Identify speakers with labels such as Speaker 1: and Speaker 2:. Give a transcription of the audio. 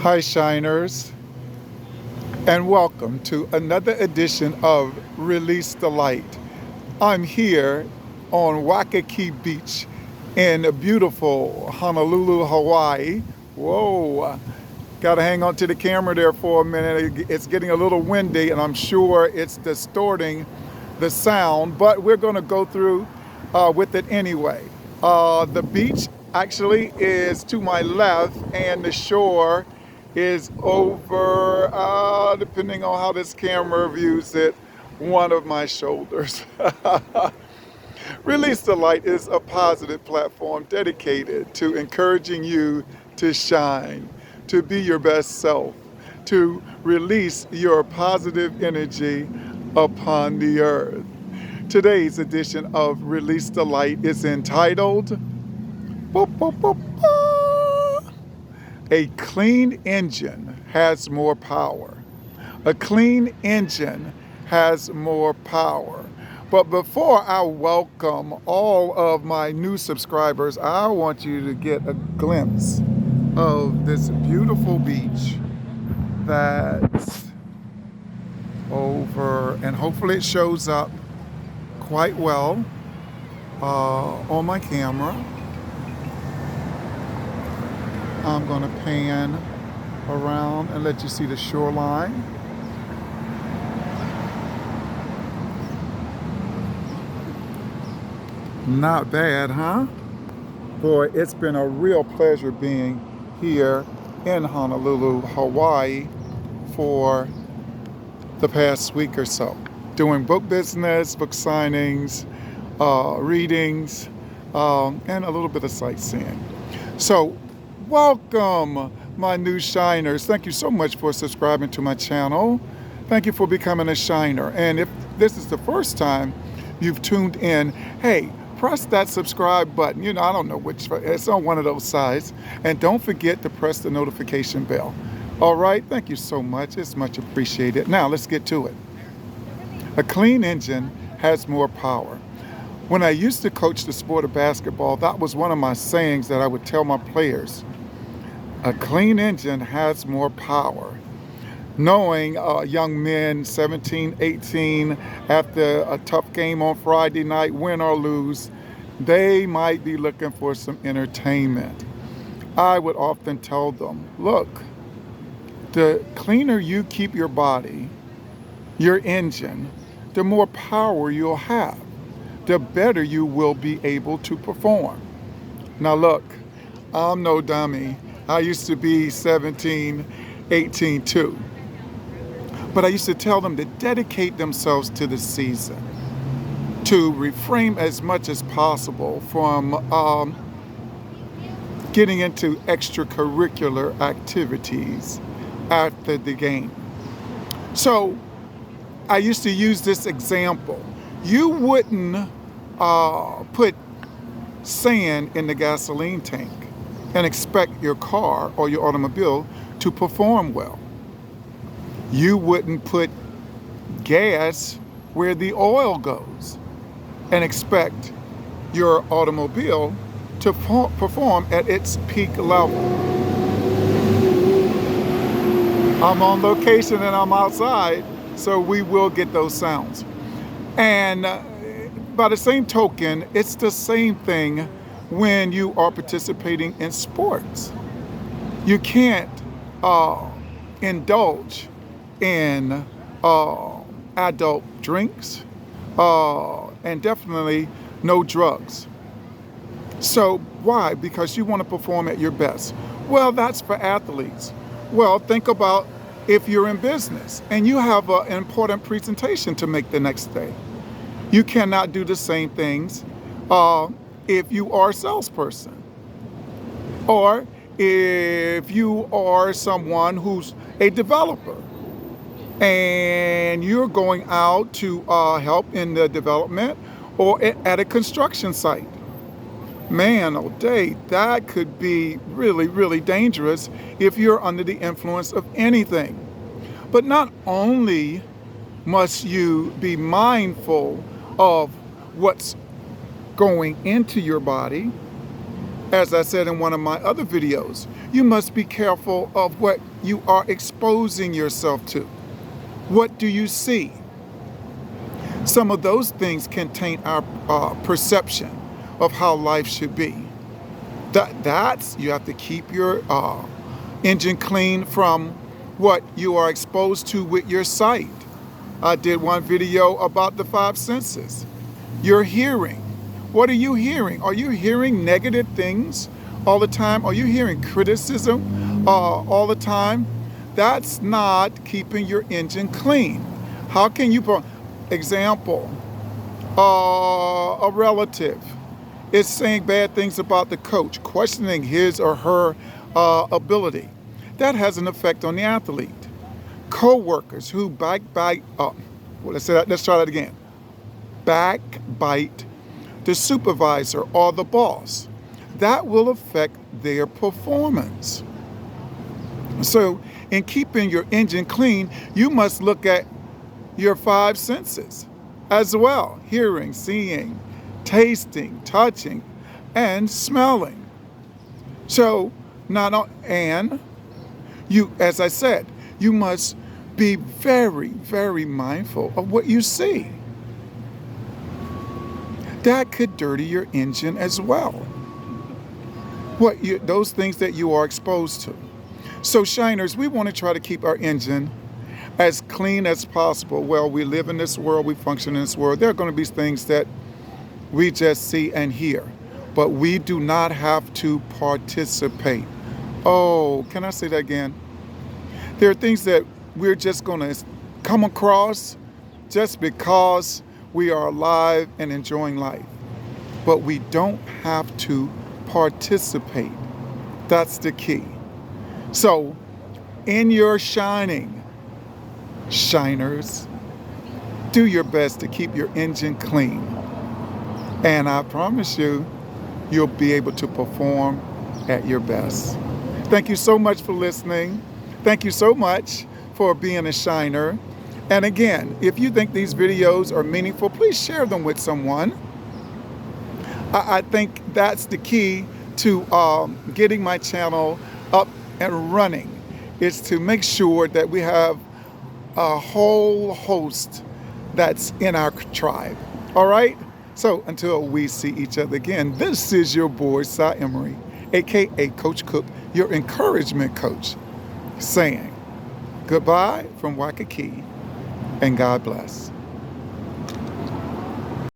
Speaker 1: Hi, Shiners, and welcome to another edition of Release the Light. I'm here on Waikiki Beach in beautiful Honolulu, Hawaii. Whoa, gotta hang on to the camera there for a minute. It's getting a little windy, and I'm sure it's distorting the sound, but we're gonna go through with it anyway. The beach actually is to my left, and the shore is over, depending on how this camera views it, one of my shoulders. Release the Light is a positive platform dedicated to encouraging you to shine, to be your best self, to release your positive energy upon the earth. Today's edition of Release the Light is entitled boop, boop, boop, boop. A clean engine has more power. A clean engine has more power. But before I welcome all of my new subscribers, I want you to get a glimpse of this beautiful beach that's over, and hopefully it shows up quite well on my camera. I'm going to pan around and let you see the shoreline. Not bad, huh? Boy, it's been a real pleasure being here in Honolulu, Hawaii for the past week or so. Doing book business, book signings, readings, and a little bit of sightseeing. So, welcome, my new shiners. Thank you so much for subscribing to my channel. Thank you for becoming a shiner. And if this is the first time you've tuned in, hey, press that subscribe button. You know, I don't know which, it's on one of those sides. And don't forget to press the notification bell. All right, thank you so much. It's much appreciated. Now, let's get to it. A clean engine has more power. When I used to coach the sport of basketball, that was one of my sayings that I would tell my players. A clean engine has more power. Knowing young men, 17, 18, after a tough game on Friday night, win or lose, they might be looking for some entertainment. I would often tell them, look, the cleaner you keep your body, your engine, the more power you'll have, the better you will be able to perform. Now look, I'm no dummy. I used to be 17, 18 too. But I used to tell them to dedicate themselves to the season, to refrain as much as possible from getting into extracurricular activities after the game. So I used to use this example. You wouldn't put sand in the gasoline tank and expect your car or your automobile to perform well. You wouldn't put gas where the oil goes and expect your automobile to perform at its peak level. I'm on location and I'm outside, so we will get those sounds. And by the same token, it's the same thing when you are participating in sports. You can't indulge in adult drinks and definitely no drugs. So why? Because you want to perform at your best. Well, that's for athletes. Well, think about if you're in business and you have an important presentation to make the next day. You cannot do the same things if you are a salesperson, or if you are someone who's a developer and you're going out to help in the development or at a construction site. Man, oh day, that could be really, really dangerous if you're under the influence of anything. But not only must you be mindful of what's going into your body, As I said in one of my other videos, you must be careful of what you are exposing yourself to. What do you see? Some of those things can taint our perception of how life should be. You have to keep your engine clean from what you are exposed to with your sight. I did one video about the five senses. Your hearing. What are you hearing? Are you hearing negative things all the time? Are you hearing criticism all the time? That's not keeping your engine clean. How can you, example, a relative is saying bad things about the coach, questioning his or her ability. That has an effect on the athlete. Co-workers who backbite, let's try that again. Backbite the supervisor or the boss. That will affect their performance. So in keeping your engine clean, you must look at your five senses as well: hearing, seeing, tasting, touching, and smelling. So as I said, you must be very, very mindful of what you see. That could dirty your engine as well. Those things that you are exposed to. So shiners, we want to try to keep our engine as clean as possible. Well, we live in this world, we function in this world. There are going to be things that we just see and hear, but we do not have to participate. Oh, can I say that again? There are things that we're just going to come across just because we are alive and enjoying life. But we don't have to participate. That's the key. So, in your shining, shiners, do your best to keep your engine clean. And I promise you, you'll be able to perform at your best. Thank you so much for listening. Thank you so much for being a shiner. And again, if you think these videos are meaningful, please share them with someone. I think that's the key to getting my channel up and running, is to make sure that we have a whole host that's in our tribe. All right? So until we see each other again, this is your boy, Cy Emery, aka Coach Cook, your encouragement coach, saying goodbye from Waikiki, and God bless.